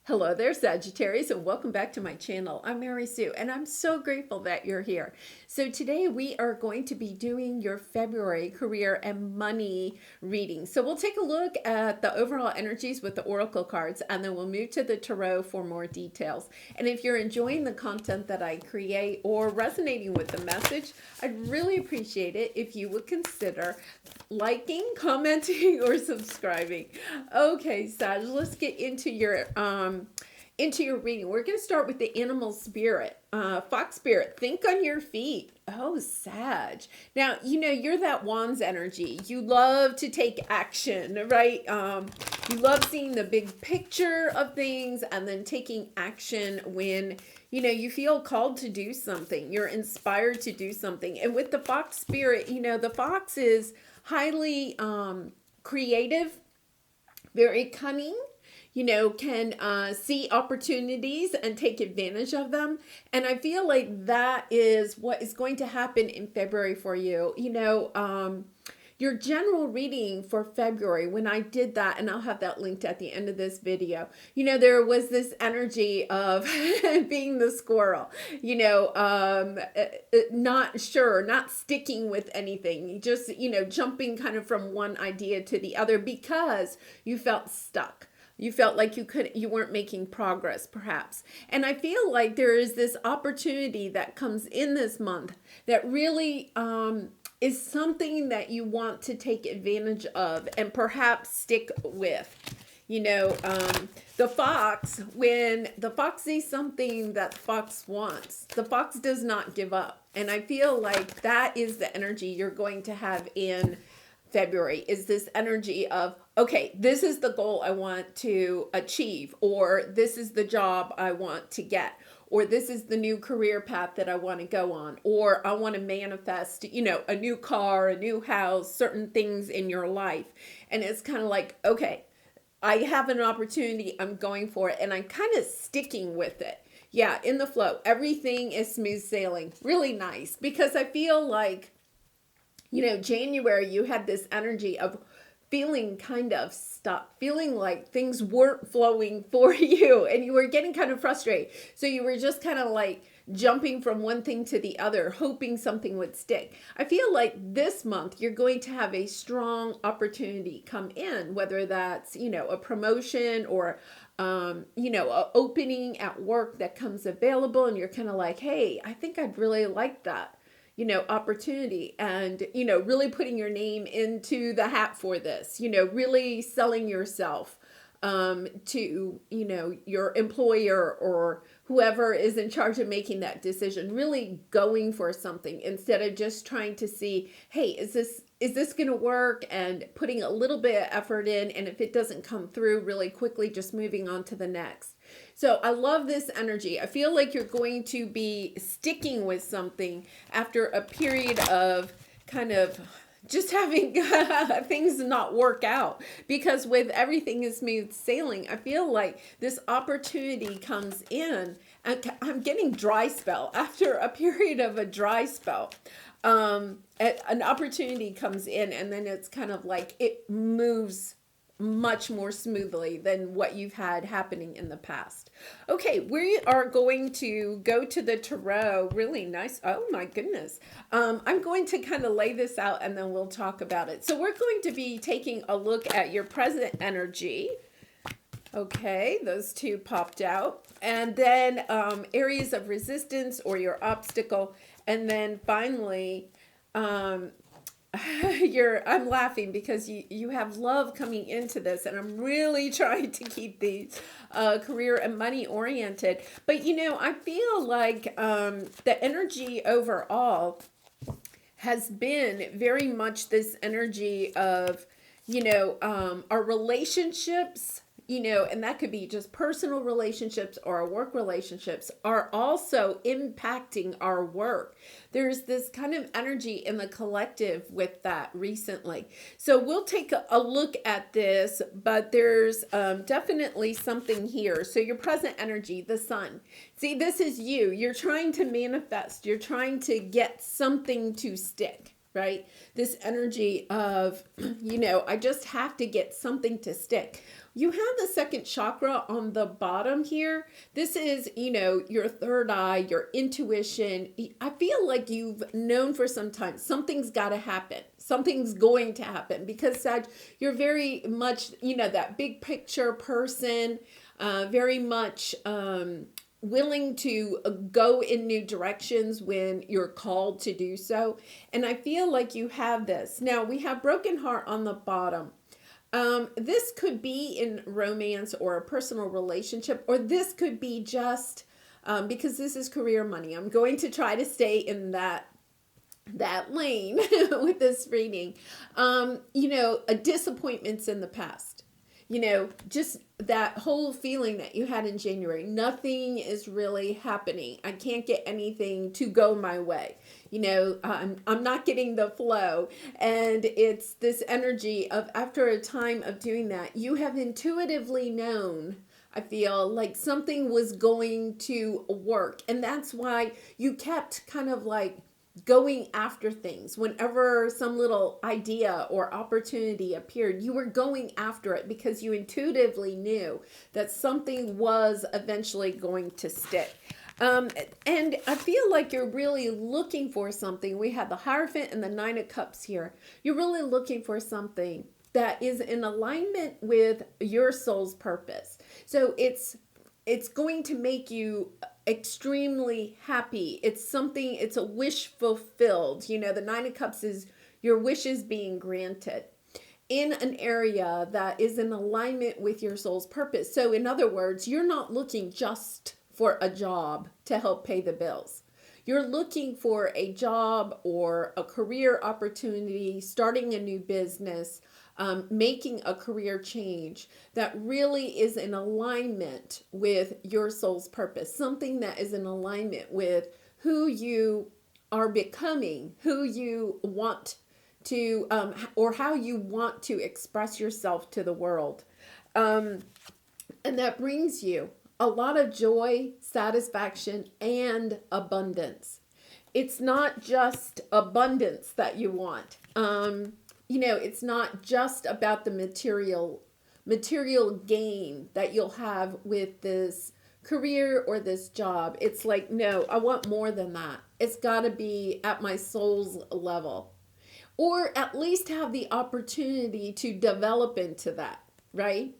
Hello there, Sagittarius, and welcome back to my channel. I'm Mary Sue, and I'm so grateful that you're here. So today we are going to be doing your February career and money reading. So we'll take a look at the overall energies with the oracle cards, and then we'll move to the tarot for more details. And if you're enjoying the content that I create or resonating with the message, I'd really appreciate it if you would consider liking, commenting, or subscribing. Okay, Sag, let's get into your reading. We're going to start with the animal spirit. Fox spirit, think on your feet. Oh, Sag. Now, you're that wands energy. You love to take action, right? You love seeing the big picture of things and then taking action when you feel called to do something. You're inspired to do something. And with the fox spirit, the fox is highly creative, very cunning, can see opportunities and take advantage of them. And I feel like that is what is going to happen in February for you. Your general reading for February, when I did that, and I'll have that linked at the end of this video, there was this energy of being the squirrel, not sure, not sticking with anything, just, jumping kind of from one idea to the other because you felt stuck. You felt like you weren't making progress, perhaps. And I feel like there is this opportunity that comes in this month that really is something that you want to take advantage of and perhaps stick with. The fox, when the fox sees something that the fox wants, the fox does not give up. And I feel like that is the energy you're going to have in February, is this energy of, okay, this is the goal I want to achieve, or this is the job I want to get, or this is the new career path that I want to go on, or I want to manifest, a new car, a new house, certain things in your life. And it's kind of like, okay, I have an opportunity, I'm going for it, and I'm kind of sticking with it. Yeah, in the flow. Everything is smooth sailing. Really nice, because I feel like January, you had this energy of feeling kind of stuck, feeling like things weren't flowing for you and you were getting kind of frustrated. So you were just kind of like jumping from one thing to the other, hoping something would stick. I feel like this month you're going to have a strong opportunity come in, whether that's, a promotion or, an opening at work that comes available and you're kind of like, hey, I think I'd really like that. Opportunity and, really putting your name into the hat for this, really selling yourself to, your employer or whoever is in charge of making that decision, really going for something instead of just trying to see, hey, is this going to work, and putting a little bit of effort in. And if it doesn't come through, really quickly, just moving on to the next. So I love this energy. I feel like you're going to be sticking with something after a period of kind of just having things not work out, because with everything is smooth sailing, I feel like this opportunity comes in, and I'm getting dry spell after a period of a dry spell. An opportunity comes in, and then it's kind of like it moves much more smoothly than what you've had happening in the past. Okay, we are going to go to the tarot. Really nice. Oh my goodness. I'm going to kind of lay this out and then we'll talk about it. So we're going to be taking a look at your present energy. Okay, those two popped out. And then areas of resistance or your obstacle. And then finally, I'm laughing because you have love coming into this, and I'm really trying to keep these career and money oriented. But I feel like the energy overall has been very much this energy of our relationships, and that could be just personal relationships or our work relationships, are also impacting our work. There's this kind of energy in the collective with that recently. So we'll take a look at this, but there's definitely something here. So your present energy, the sun. See, this is you. You're trying to manifest. You're trying to get something to stick. Right? This energy of, I just have to get something to stick. You have the second chakra on the bottom here. This is, your third eye, your intuition. I feel like you've known for some time something's got to happen. Something's going to happen because, Sag, you're very much, that big picture person, very much willing to go in new directions when you're called to do so. And I feel like you have this. Now, we have broken heart on the bottom. This could be in romance or a personal relationship, or this could be just because this is career money. I'm going to try to stay in that lane with this reading. Disappointments in the past. Just that whole feeling that you had in January. Nothing is really happening. I can't get anything to go my way. I'm not getting the flow. And it's this energy of, after a time of doing that, you have intuitively known, I feel like something was going to work. And that's why you kept kind of like going after things. Whenever some little idea or opportunity appeared, you were going after it because you intuitively knew that something was eventually going to stick. And I feel like you're really looking for something. We have the Hierophant and the Nine of Cups here. You're really looking for something that is in alignment with your soul's purpose. So it's going to make you extremely happy. It's a wish fulfilled. The Nine of Cups is your wishes being granted in an area that is in alignment with your soul's purpose. So in other words, you're not looking just for a job to help pay the bills. You're looking for a job or a career opportunity, starting a new business, making a career change that really is in alignment with your soul's purpose, something that is in alignment with who you are becoming, who you want to, or how you want to express yourself to the world. And that brings you a lot of joy, satisfaction, and abundance. It's not just abundance that you want. It's not just about the material gain that you'll have with this career or this job. It's like, no, I want more than that. It's got to be at my soul's level, or at least have the opportunity to develop into that, right?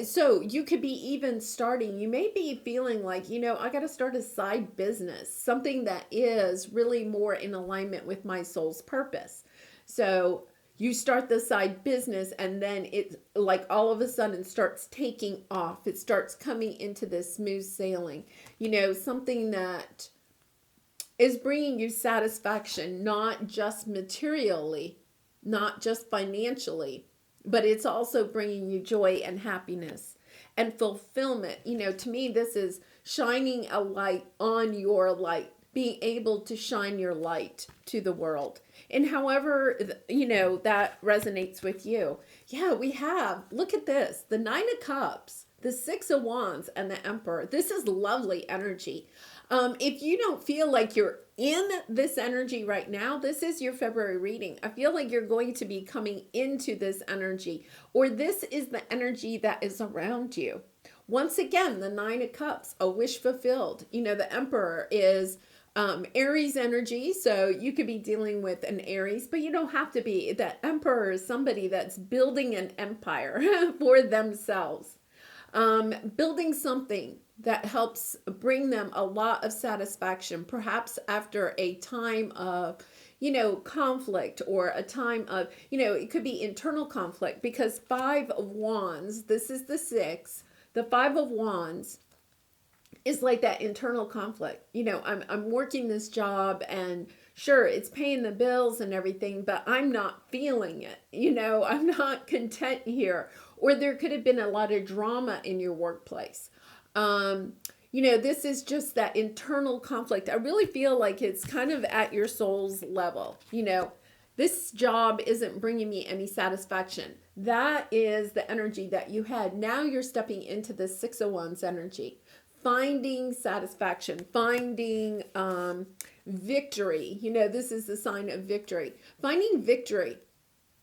So you could be even starting, you may be feeling like, I got to start a side business, something that is really more in alignment with my soul's purpose. So you start the side business, and then it like all of a sudden starts taking off. It starts coming into this smooth sailing, something that is bringing you satisfaction, not just materially, not just financially, but it's also bringing you joy and happiness and fulfillment. To me, this is shining a light on your light, being able to shine your light to the world. And however, that resonates with you. Yeah, we have, look at this, the Nine of Cups, the Six of Wands, and the Emperor. This is lovely energy. If you don't feel like you're in this energy right now, this is your February reading. I feel like you're going to be coming into this energy, or this is the energy that is around you. Once again, the Nine of Cups, a wish fulfilled. The Emperor is Aries energy, so you could be dealing with an Aries, but you don't have to be. The Emperor is somebody that's building an empire for themselves, building something that helps bring them a lot of satisfaction, perhaps after a time of, conflict, or a time of, it could be internal conflict, because Five of Wands, this is the six, the Five of Wands is like that internal conflict. I'm working this job, and sure, it's paying the bills and everything, but I'm not feeling it. I'm not content here. Or there could have been a lot of drama in your workplace. This is just that internal conflict. I really feel like it's kind of at your soul's level. This job isn't bringing me any satisfaction. That is the energy that you had. Now you're stepping into the Six of Wands energy. Finding satisfaction, finding victory. This is the sign of victory. Finding victory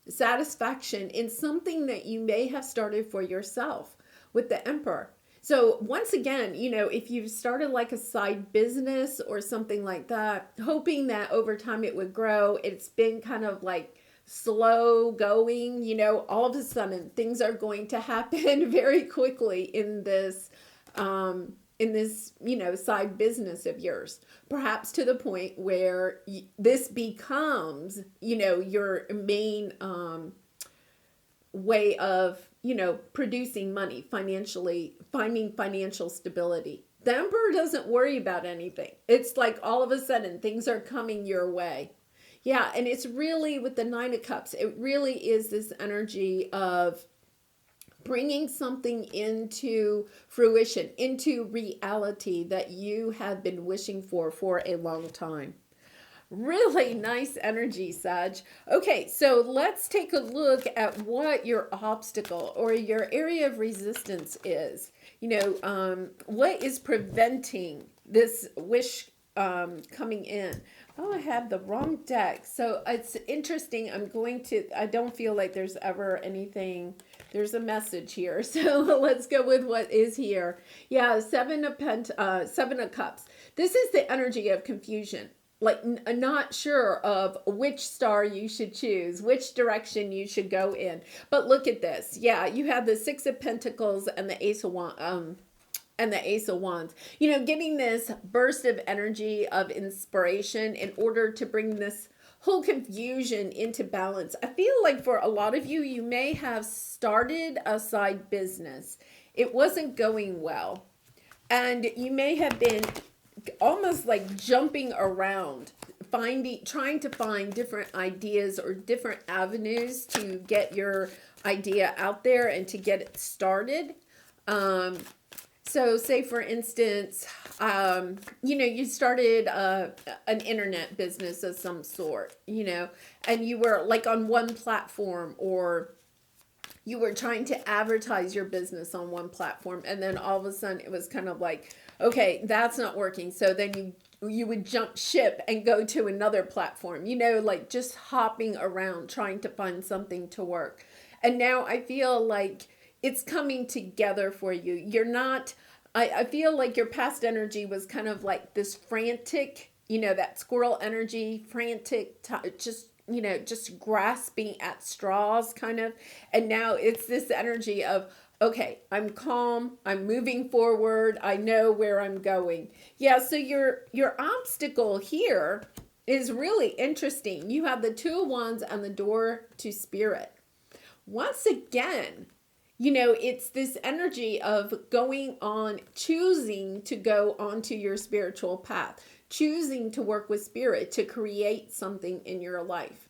satisfaction in something that you may have started for yourself with the Emperor. So once again, if you've started like a side business or something like that, hoping that over time it would grow, it's been kind of like slow going, all of a sudden things are going to happen very quickly in this side business of yours, perhaps to the point where this becomes, your main way of, producing money financially, finding financial stability. The Emperor doesn't worry about anything. It's like all of a sudden things are coming your way. Yeah, and it's really with the Nine of Cups, it really is this energy of bringing something into fruition, into reality that you have been wishing for a long time. Really nice energy, Sag. Okay, so let's take a look at what your obstacle or your area of resistance is. What is preventing this wish coming in? Oh, I have the wrong deck. So it's interesting. I don't feel like there's ever anything. There's a message here. So let's go with what is here. Yeah, Seven of Cups. This is the energy of confusion. Like not sure of which star you should choose, which direction you should go in. But look at this. Yeah, you have the Six of Pentacles and the Ace of Wands. Getting this burst of energy of inspiration in order to bring this whole confusion into balance. I feel like for a lot of you, you may have started a side business. It wasn't going well. And you may have been almost like jumping around, trying to find different ideas or different avenues to get your idea out there and to get it started. So say for instance, you started an internet business of some sort, and you were like on one platform, or you were trying to advertise your business on one platform, and then all of a sudden it was kind of like, okay, that's not working. So then you would jump ship and go to another platform, like just hopping around trying to find something to work. And now I feel like it's coming together for you. You're not, I feel like your past energy was kind of like this frantic, that squirrel energy, frantic, just grasping at straws kind of. And now it's this energy of, okay, I'm calm, I'm moving forward, I know where I'm going. Yeah, so your obstacle here is really interesting. You have the Two of Wands and the door to Spirit. Once again, it's this energy of going on, choosing to go onto your spiritual path, choosing to work with spirit to create something in your life.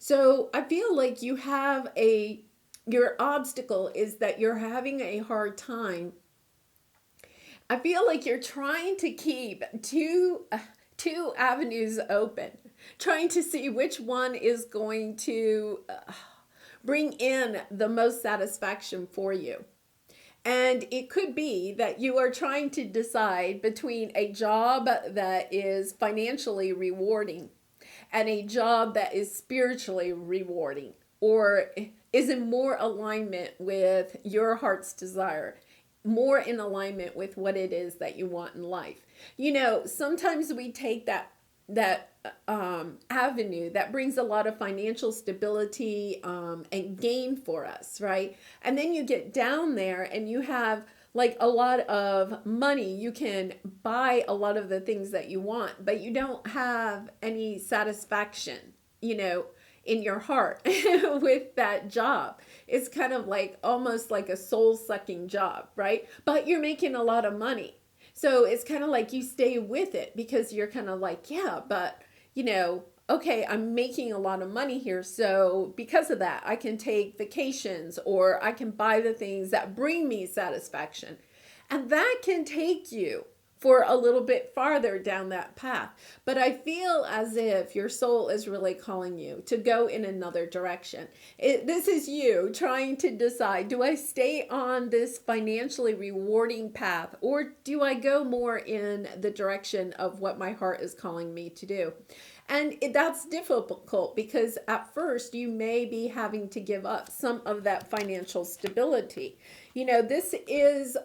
So I feel like your obstacle is that you're having a hard time. I feel like you're trying to keep two avenues open, trying to see which one is going to bring in the most satisfaction for you. And it could be that you are trying to decide between a job that is financially rewarding and a job that is spiritually rewarding, or is in more alignment with your heart's desire, more in alignment with what it is that you want in life. Sometimes we take that avenue that brings a lot of financial stability and gain for us, right? And then you get down there and you have like a lot of money. You can buy a lot of the things that you want, but you don't have any satisfaction, in your heart with that job. It's kind of like almost like a soul-sucking job, right? But you're making a lot of money. So it's kind of like you stay with it because you're kind of like, yeah, but okay, I'm making a lot of money here. So because of that, I can take vacations or I can buy the things that bring me satisfaction. And that can take you for a little bit farther down that path. But I feel as if your soul is really calling you to go in another direction. This is you trying to decide, do I stay on this financially rewarding path, or do I go more in the direction of what my heart is calling me to do? And that's difficult because at first you may be having to give up some of that financial stability. This is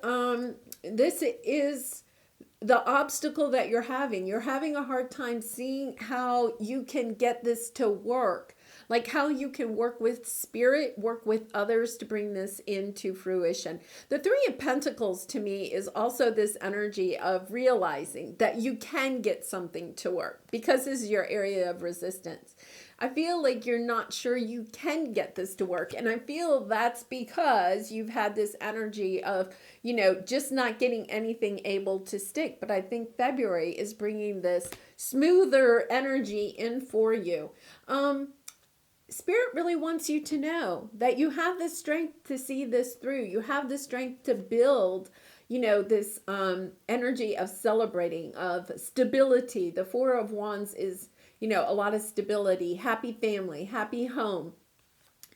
the obstacle that you're having. You're having a hard time seeing how you can get this to work. Like how you can work with spirit, work with others to bring this into fruition. The Three of Pentacles to me is also this energy of realizing that you can get something to work because this is your area of resistance. I feel like you're not sure you can get this to work. And I feel that's because you've had this energy of, just not getting anything able to stick. But I think February is bringing this smoother energy in for you. Spirit really wants you to know that you have the strength to see this through. You have the strength to build, this energy of celebrating, of stability. The Four of Wands is, a lot of stability, happy family, happy home.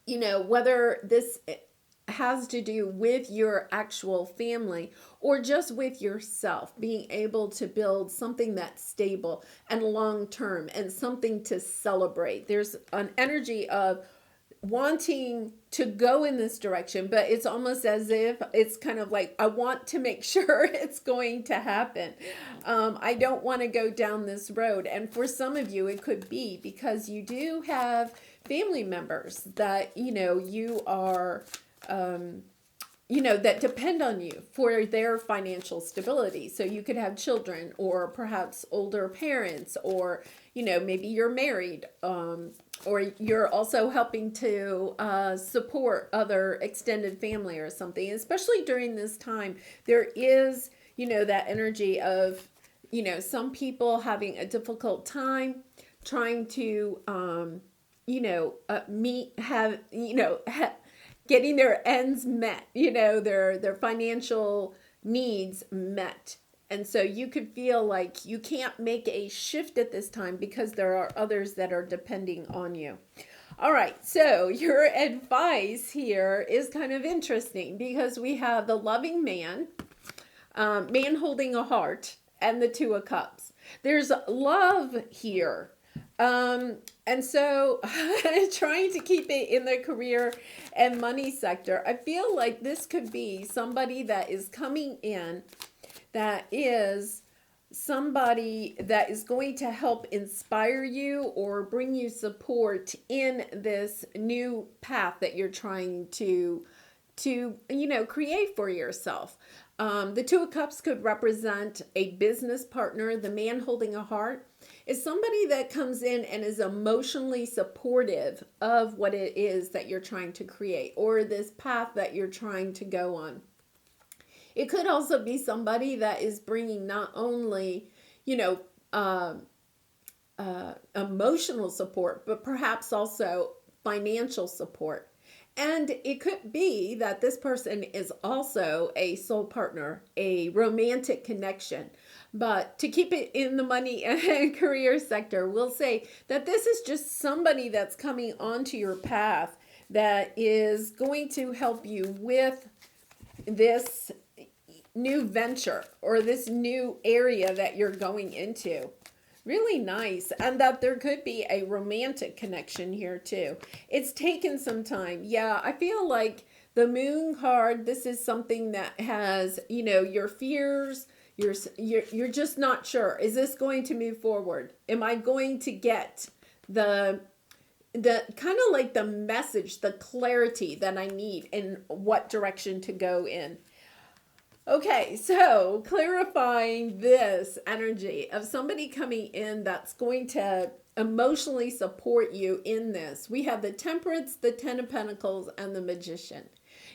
Whether this has to do with your actual family or just with yourself, being able to build something that's stable and long-term and something to celebrate. There's an energy of wanting to go in this direction, but it's almost as if it's kind of like, I want to make sure it's going to happen. I don't want to go down this road. And for some of you, it could be because you do have family members that, you are that depend on you for their financial stability. So you could have children or perhaps older parents, or, maybe you're married, or you're also helping to support other extended family or something. Especially during this time, there is, that energy of, some people having a difficult time trying to, getting their ends met, their financial needs met. And so you could feel like you can't make a shift at this time because there are others that are depending on you. All right, so your advice here is kind of interesting because we have the loving man, man holding a heart, and the Two of Cups. There's love here. And so trying to keep it in the career and money sector, I feel like this could be somebody that is coming in, that is somebody that is going to help inspire you or bring you support in this new path that you're trying to create for yourself. The Two of Cups could represent a business partner. The man holding a heart is somebody that comes in and is emotionally supportive of what it is that you're trying to create or this path that you're trying to go on. It could also be somebody that is bringing not only, emotional support, but perhaps also financial support. And it could be that this person is also a soul partner, a romantic connection. But to keep it in the money and career sector, we'll say that this is just somebody that's coming onto your path that is going to help you with this new venture or this new area that you're going into. Really nice. And that there could be a romantic connection here too. It's taken some time. Yeah, I feel like the Moon card, this is something that has, your fears, you're just not sure. Is this going to move forward? Am I going to get the kind of like the message, the clarity that I need in what direction to go in? Okay, so clarifying this energy of somebody coming in that's going to emotionally support you in this. We have the Temperance, the Ten of Pentacles, and the Magician.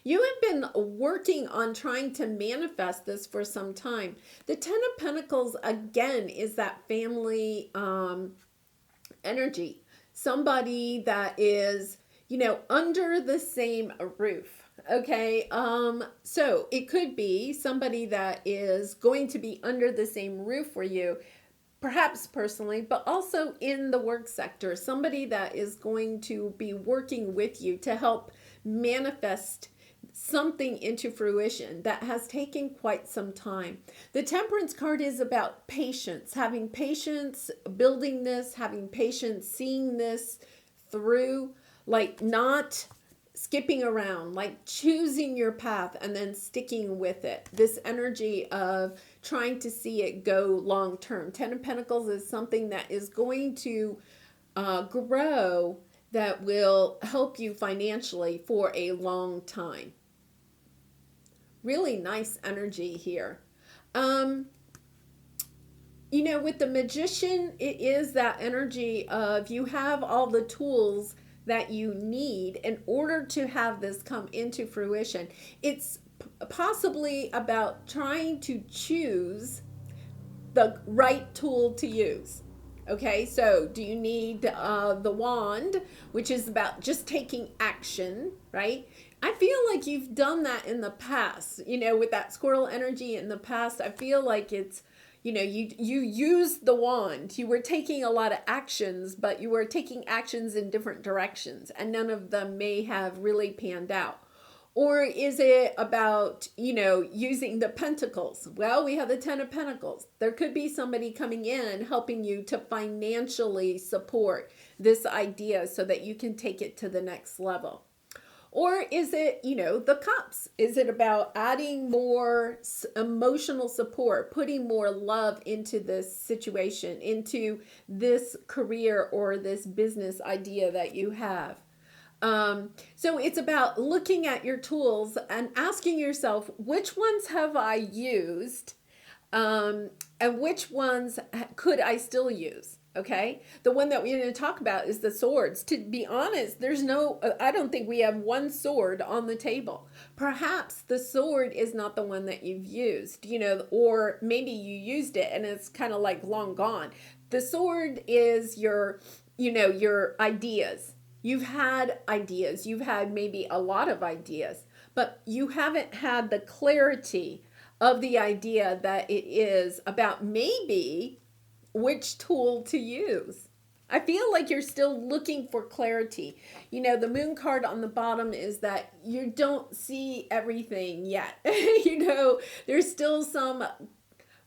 You have been working on trying to manifest this for some time. The Ten of Pentacles, again, is that family energy. Somebody that is, under the same roof. Okay, so it could be somebody that is going to be under the same roof for you, perhaps personally, but also in the work sector. Somebody that is going to be working with you to help manifest something into fruition that has taken quite some time. The Temperance card is about patience, having patience, building this, having patience, seeing this through, like not skipping around, like choosing your path and then sticking with it. This energy of trying to see it go long term. Ten of Pentacles is something that is going to grow, that will help you financially for a long time. Really nice energy here. You know, with the Magician, it is that energy of you have all the tools that you need in order to have this come into fruition. It's possibly about trying to choose the right tool to use. Okay, so do you need the wand, which is about just taking action, right? I feel like you've done that in the past, you know, with that squirrel energy in the past. I feel like it's, you know, you used the wand. You were taking a lot of actions, but you were taking actions in different directions, and none of them may have really panned out. Or is it about, you know, using the pentacles? Well, we have the Ten of Pentacles. There could be somebody coming in helping you to financially support this idea so that you can take it to the next level. Or is it, you know, the Cups? Is it about adding more emotional support, putting more love into this situation, into this career or this business idea that you have? So it's about looking at your tools and asking yourself, which ones have I used? And which ones could I still use? Okay. The one that we're going to talk about is the swords. To be honest, I don't think we have one sword on the table. Perhaps the sword is not the one that you've used, you know, or maybe you used it and it's kind of like long gone. The sword is your, you know, your ideas. You've had ideas. You've had maybe a lot of ideas, but you haven't had the clarity of the idea that it is about maybe which tool to use. I feel like you're still looking for clarity. You know, the Moon card on the bottom is that you don't see everything yet. You know, there's still some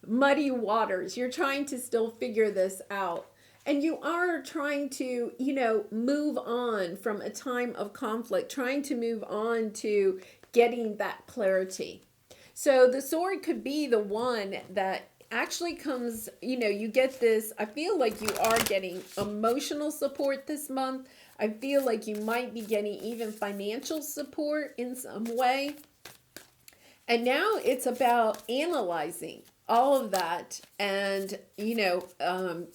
muddy waters. You're trying to still figure this out. And you are trying to, you know, move on from a time of conflict, trying to move on to getting that clarity. So the sword could be the one that actually comes, you know, you get this. I feel like you are getting emotional support this month. I feel like you might be getting even financial support in some way. And now it's about analyzing all of that and, you know,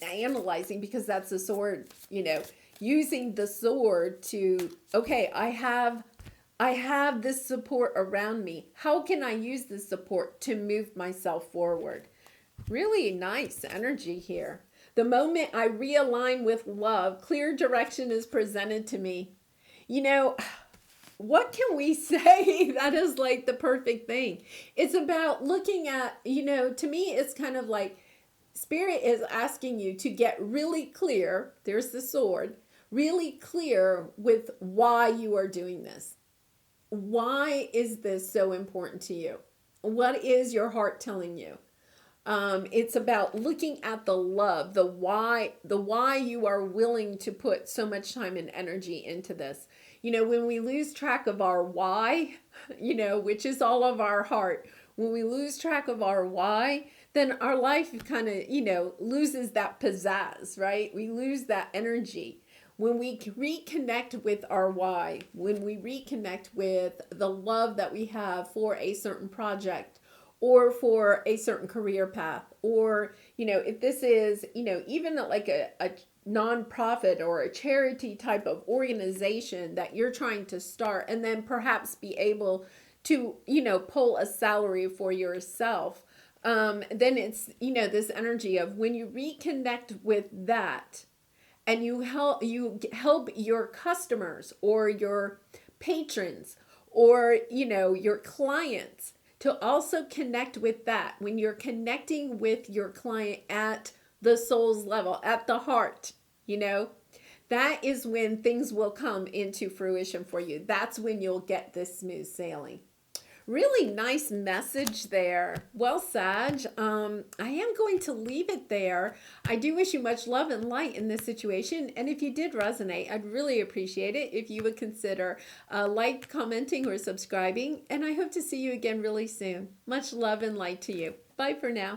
analyzing, because that's the sword, you know, using the sword to, okay, I have this support around me. How can I use this support to move myself forward? Really nice energy here. The moment I realign with love, clear direction is presented to me. You know, what can we say that is like the perfect thing? It's about looking at, you know, to me, it's kind of like Spirit is asking you to get really clear. There's the sword, really clear with why you are doing this. Why is this so important to you? What is your heart telling you? It's about looking at the love, the why you are willing to put so much time and energy into this. You know, when we lose track of our why, you know, which is all of our heart, when we lose track of our why, then our life kind of, you know, loses that pizzazz, right? We lose that energy. When we reconnect with our why, when we reconnect with the love that we have for a certain project or for a certain career path, or, you know, if this is, you know, even like a nonprofit or a charity type of organization that you're trying to start, and then perhaps be able to, you know, pull a salary for yourself, then it's, you know, this energy of when you reconnect with that, and you help your customers or your patrons or, you know, your clients to also connect with that. When you're connecting with your client at the soul's level, at the heart, you know, that is when things will come into fruition for you. That's when you'll get this smooth sailing. Really nice message there. Well, Sag, I am going to leave it there. I do wish you much love and light in this situation. And if you did resonate, I'd really appreciate it if you would consider like, commenting, or subscribing. And I hope to see you again really soon. Much love and light to you. Bye for now.